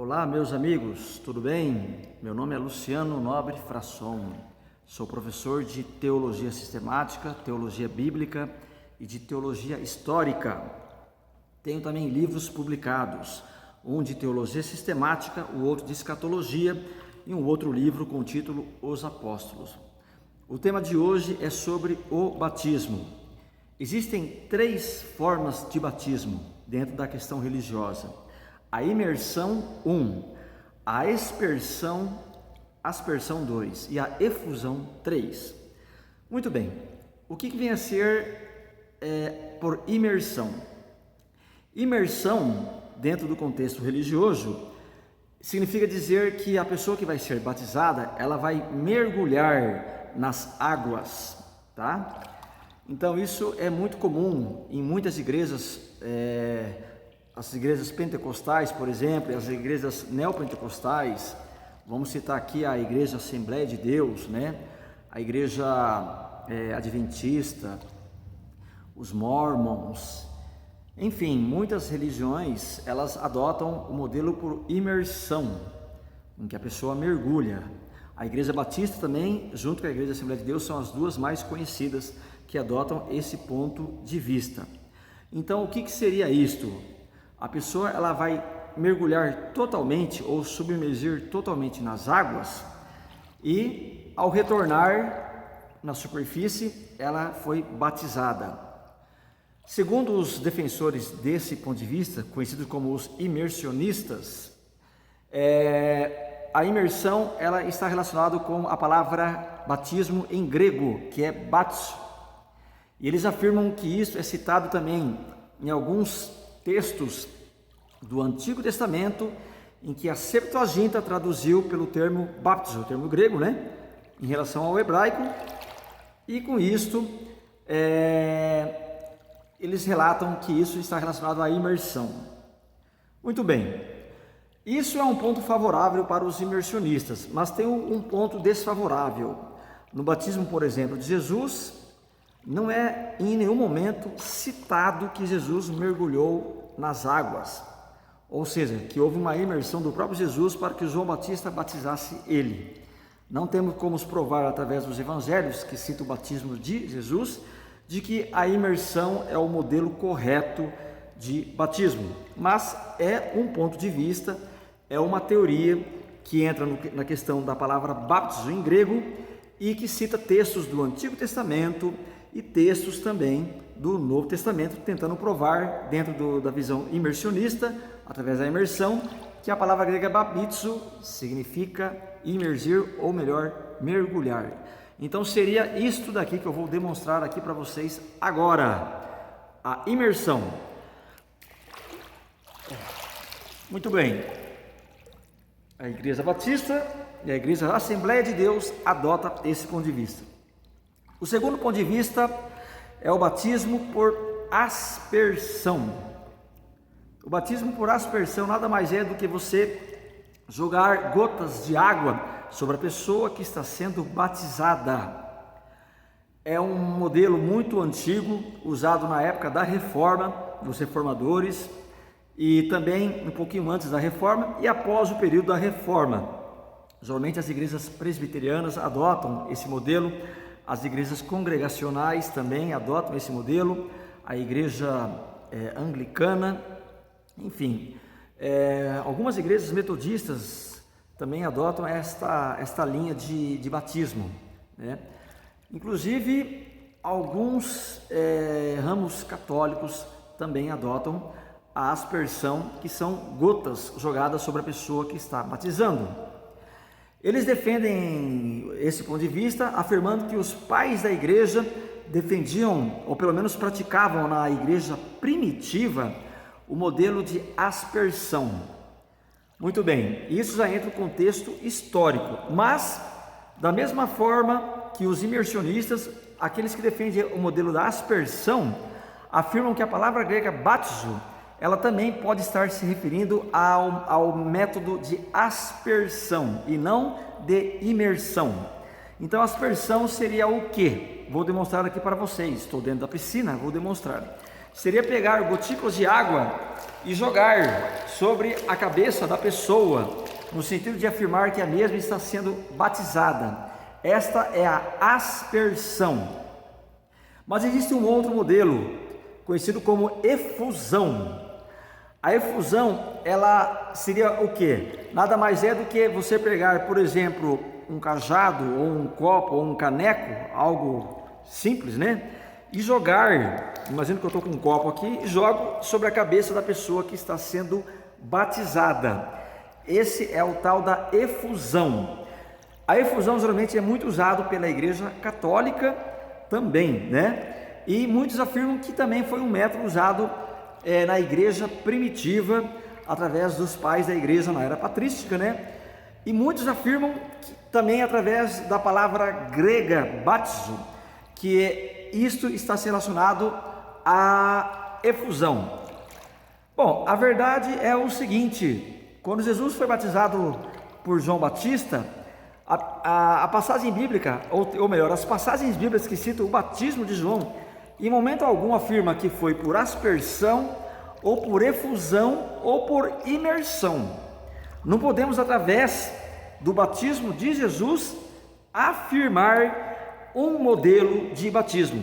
Olá, meus amigos, tudo bem? Meu nome é Luciano Nobre Frasson, sou professor de Teologia Sistemática, Teologia Bíblica e de Teologia Histórica. Tenho também livros publicados, um de Teologia Sistemática, o outro de Escatologia e um outro livro com o título Os Apóstolos. O tema de hoje é sobre o batismo. Existem 3 formas de batismo dentro da questão religiosa. A imersão 1, a aspersão 2 e a efusão 3. Muito bem, o que vem a ser por imersão? Imersão, dentro do contexto religioso, significa dizer que a pessoa que vai ser batizada, ela vai mergulhar nas águas, tá? Então isso é muito comum em muitas igrejas, as igrejas pentecostais, por exemplo, e as igrejas neopentecostais. Vamos citar aqui a Igreja Assembleia de Deus, né? A Igreja Adventista, os Mormons, enfim, muitas religiões, elas adotam o modelo por imersão, em que a pessoa mergulha. A Igreja Batista também, junto com a Igreja Assembleia de Deus, são as duas mais conhecidas que adotam esse ponto de vista. Então, o que seria isto? A pessoa ela vai mergulhar totalmente ou submergir totalmente nas águas e, ao retornar na superfície, ela foi batizada. Segundo os defensores desse ponto de vista, conhecidos como os imersionistas, a imersão ela está relacionada com a palavra batismo em grego, que é baptizo. E eles afirmam que isso é citado também em alguns textos do Antigo Testamento, em que a Septuaginta traduziu pelo termo baptizo, o termo grego, né, em relação ao hebraico, e com isto eles relatam que isso está relacionado à imersão. Muito bem, isso é um ponto favorável para os imersionistas, mas tem um ponto desfavorável. No batismo, por exemplo, de Jesus, não é em nenhum momento citado que Jesus mergulhou nas águas, ou seja, que houve uma imersão do próprio Jesus para que João Batista batizasse ele. Não temos como provar através dos evangelhos, que cita o batismo de Jesus, de que a imersão é o modelo correto de batismo, mas é um ponto de vista, é uma teoria que entra na questão da palavra baptizo em grego e que cita textos do Antigo Testamento e textos também do Novo Testamento, tentando provar, dentro da visão imersionista, através da imersão, que a palavra grega baptizo significa imergir, ou melhor, mergulhar. Então seria isto daqui que eu vou demonstrar aqui para vocês agora, a imersão. Muito bem, a Igreja Batista e a Igreja Assembleia de Deus adota esse ponto de vista. O segundo ponto de vista é o batismo por aspersão. O batismo por aspersão nada mais é do que você jogar gotas de água sobre a pessoa que está sendo batizada. É um modelo muito antigo, usado na época da Reforma, dos reformadores, e também um pouquinho antes da Reforma e após o período da Reforma. Geralmente as igrejas presbiterianas adotam esse modelo, as igrejas congregacionais também adotam esse modelo, a igreja anglicana, enfim, algumas igrejas metodistas também adotam esta linha de batismo, né? Inclusive, alguns ramos católicos também adotam a aspersão, que são gotas jogadas sobre a pessoa que está batizando. Eles defendem esse ponto de vista, afirmando que os pais da igreja defendiam, ou pelo menos praticavam na igreja primitiva, o modelo de aspersão. Muito bem, isso já entra no contexto histórico, mas da mesma forma que os imersionistas, aqueles que defendem o modelo da aspersão, afirmam que a palavra grega baptizo, ela também pode estar se referindo ao método de aspersão e não de imersão. Então, aspersão seria o quê? Vou demonstrar aqui para vocês. Estou dentro da piscina, vou demonstrar. Seria pegar gotículas de água e jogar sobre a cabeça da pessoa, no sentido de afirmar que a mesma está sendo batizada. Esta é a aspersão. Mas existe um outro modelo, conhecido como efusão. A efusão, ela seria o quê? Nada mais é do que você pegar, por exemplo, um cajado, ou um copo, ou um caneco, algo simples, né? E jogar, imagina que eu estou com um copo aqui, e jogo sobre a cabeça da pessoa que está sendo batizada. Esse é o tal da efusão. A efusão geralmente é muito usado pela Igreja Católica também, né? E muitos afirmam que também foi um método usado na igreja primitiva, através dos pais da igreja na era patrística, né? E muitos afirmam que também através da palavra grega baptizo, que isto está relacionado à efusão. Bom, a verdade é o seguinte: quando Jesus foi batizado por João Batista, a passagem bíblica, ou melhor, as passagens bíblicas que citam o batismo de João, em momento algum afirma que foi por aspersão, ou por efusão, ou por imersão. Não podemos, através do batismo de Jesus, afirmar um modelo de batismo.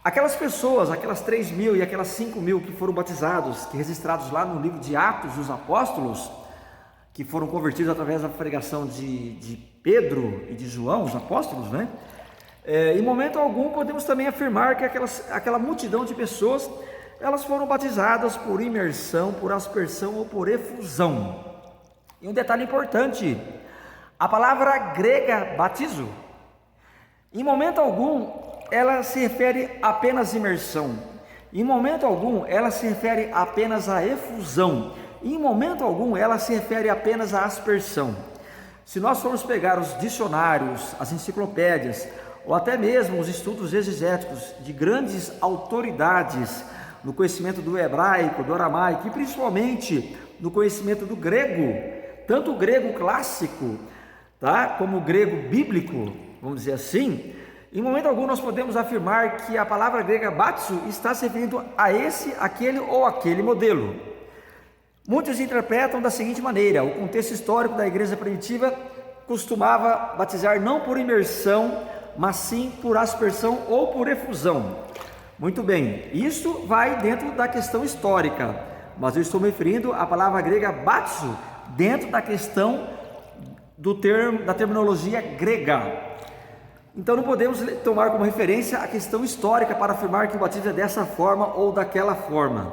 Aquelas pessoas, aquelas 3.000 e aquelas 5.000 que foram batizados, que registrados lá no livro de Atos dos Apóstolos, que foram convertidos através da pregação de Pedro e de João, os apóstolos, né? Em momento algum podemos também afirmar que aquela multidão de pessoas, elas foram batizadas por imersão, por aspersão ou por efusão. E um detalhe importante: a palavra grega batizo, em momento algum ela se refere apenas à imersão, em momento algum ela se refere apenas à efusão, em momento algum ela se refere apenas à aspersão. Se nós formos pegar os dicionários, as enciclopédias, ou até mesmo os estudos exegéticos de grandes autoridades no conhecimento do hebraico, do aramaico e principalmente no conhecimento do grego, tanto o grego clássico, tá, como o grego bíblico, vamos dizer assim, em momento algum nós podemos afirmar que a palavra grega baptizo está se referindo a esse, aquele ou aquele modelo. Muitos interpretam da seguinte maneira: o contexto histórico da igreja primitiva costumava batizar não por imersão, mas sim por aspersão ou por efusão. Muito bem, isso vai dentro da questão histórica, mas eu estou me referindo à palavra grega baptizo dentro da questão da terminologia grega. Então não podemos tomar como referência a questão histórica para afirmar que o batismo é dessa forma ou daquela forma.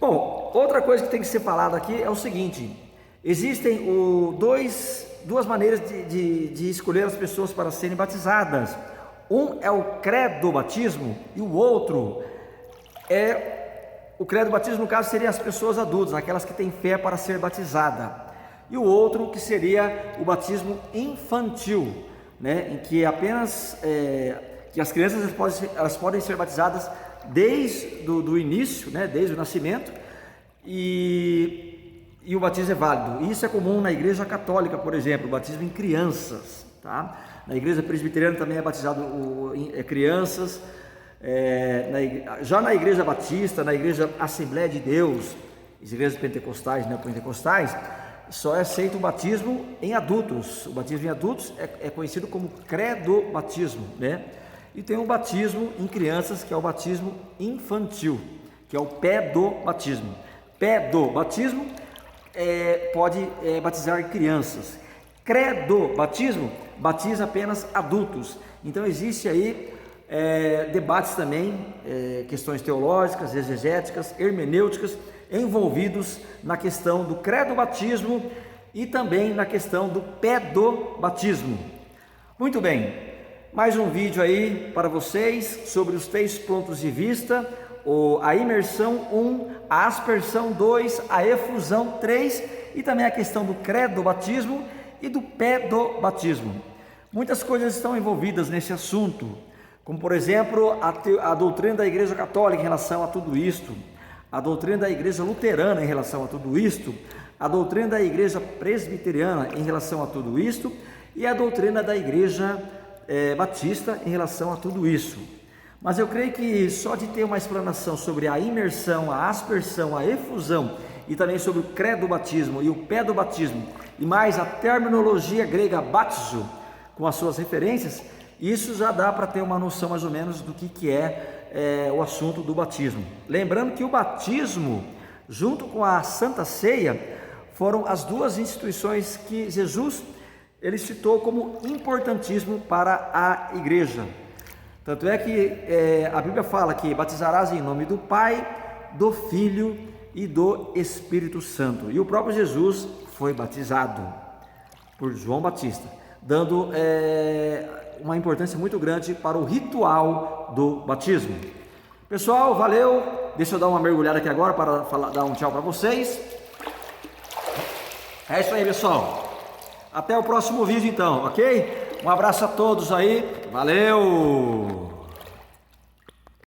Bom, outra coisa que tem que ser falada aqui é o seguinte: existem duas maneiras de escolher as pessoas para serem batizadas. Um é o credo batismo e o outro é o credo batismo, no caso seria as pessoas adultas, aquelas que têm fé para ser batizada, e o outro que seria o batismo infantil, né, em que apenas que as crianças elas podem ser batizadas desde o início, né, desde o nascimento, e o batismo é válido. Isso é comum na igreja católica, por exemplo, o batismo em crianças, tá? Na igreja presbiteriana também é batizado crianças, já na igreja batista, na igreja Assembleia de Deus, as igrejas pentecostais, neopentecostais, só é aceito o batismo em adultos. O batismo em adultos é conhecido como credo batismo, né? E tem o batismo em crianças, que é o batismo infantil, que é o pedobatismo. Pedobatismo pode batizar crianças. Credobatismo batiza apenas adultos. Então existe aí debates também, questões teológicas, exegéticas, hermenêuticas, envolvidos na questão do credobatismo e também na questão do pedobatismo. Muito bem, mais um vídeo aí para vocês sobre os 3 pontos de vista: a imersão 1, a aspersão 2, a efusão 3 e também a questão do credobatismo e do pedobatismo. Muitas coisas estão envolvidas nesse assunto, como por exemplo a doutrina da Igreja Católica em relação a tudo isto, a doutrina da Igreja Luterana em relação a tudo isto, a doutrina da Igreja Presbiteriana em relação a tudo isto e a doutrina da Igreja Batista em relação a tudo isso. Mas eu creio que só de ter uma explanação sobre a imersão, a aspersão, a efusão e também sobre o credo do batismo e o pé do batismo e mais a terminologia grega baptizo com as suas referências, isso já dá para ter uma noção mais ou menos do que é o assunto do batismo. Lembrando que o batismo, junto com a Santa Ceia, foram as duas instituições que Jesus ele citou como importantíssimo para a igreja. Tanto é que a Bíblia fala que batizarás em nome do Pai, do Filho e do Espírito Santo. E o próprio Jesus foi batizado por João Batista, dando uma importância muito grande para o ritual do batismo. Pessoal, valeu! Deixa eu dar uma mergulhada aqui agora para dar um tchau para vocês. É isso aí, pessoal. Até o próximo vídeo então, ok? Um abraço a todos aí. Valeu!